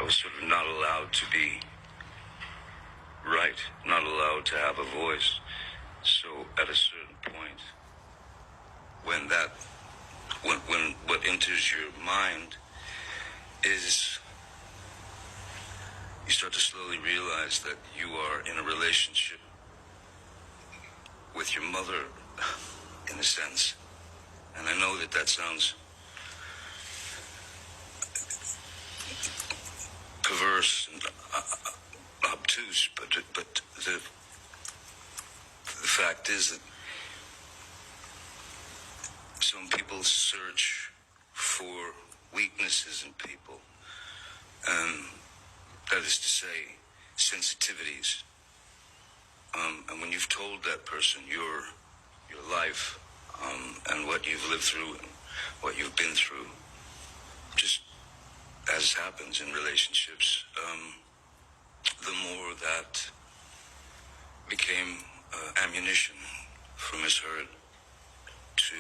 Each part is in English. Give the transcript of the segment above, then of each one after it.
was sort of not allowed to be right, not allowed to have a voice. So at a certain point, when what enters your mind is you start to slowly realize that you are in a relationship with your mother, in a sense. And I know that that sounds perverse and obtuse, but the fact is that some people search for weaknesses in people, and that is to say, sensitivities. And when you've told that person your life, and what you've lived through and what you've been through, just as happens in relationships, the more that became ammunition for Miss Heard to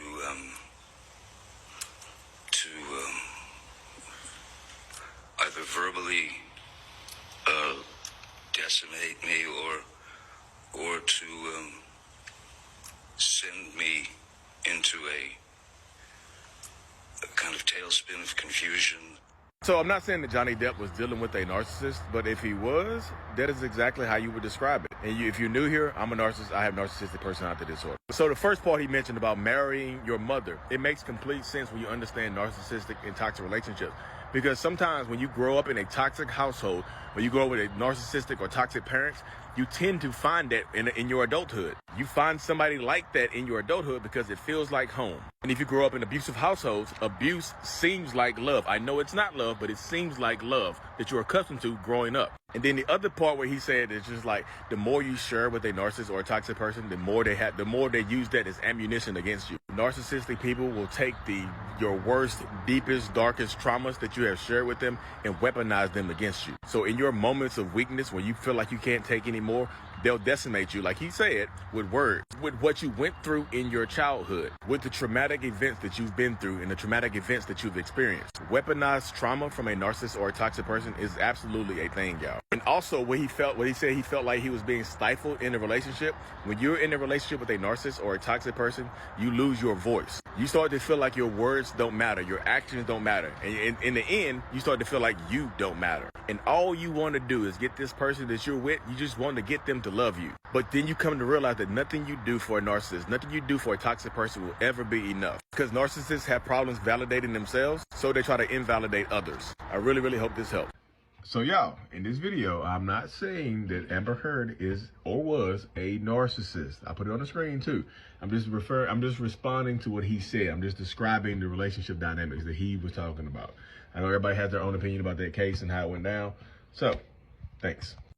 either verbally decimate me or to send me into a kind of tailspin of confusion. So I'm not saying that Johnny Depp was dealing with a narcissist, but if he was, that is exactly how you would describe it. And if you're new here, I'm a narcissist. I have narcissistic personality disorder. So the first part he mentioned about marrying your mother, it makes complete sense when you understand narcissistic and toxic relationships. Because sometimes when you grow up in a toxic household, when you grow up with a narcissistic or toxic parents, you tend to find that in your adulthood. You find somebody like that in your adulthood because it feels like home. And if you grow up in abusive households, abuse seems like love. I know it's not love, but it seems like love that you're accustomed to growing up. And then the other part where he said it's just like the more you share with a narcissist or a toxic person, the more they use that as ammunition against you. Narcissistic people will take your worst, deepest, darkest traumas that you have shared with them and weaponize them against you. So in your moments of weakness, when you feel like you can't take anymore, they'll decimate you, like he said, with words, with what you went through in your childhood, with the traumatic events that you've been through and the traumatic events that you've experienced. Weaponized trauma from a narcissist or a toxic person is absolutely a thing, y'all. And also what he said he felt like he was being stifled in a relationship. When you're in a relationship with a narcissist or a toxic person, you lose your voice. You start to feel like your words don't matter, your actions don't matter. And in the end, you start to feel like you don't matter. And all you want to do is get this person that you're with, you just want to get them to love you. But then you come to realize that nothing you do for a narcissist, nothing you do for a toxic person will ever be enough. Because narcissists have problems validating themselves, so they try to invalidate others. I really, really hope this helped. So y'all, in this video, I'm not saying that Amber Heard is or was a narcissist. I put it on the screen too. I'm just responding to what he said. I'm just describing the relationship dynamics that he was talking about. I know everybody has their own opinion about that case and how it went down. So, thanks.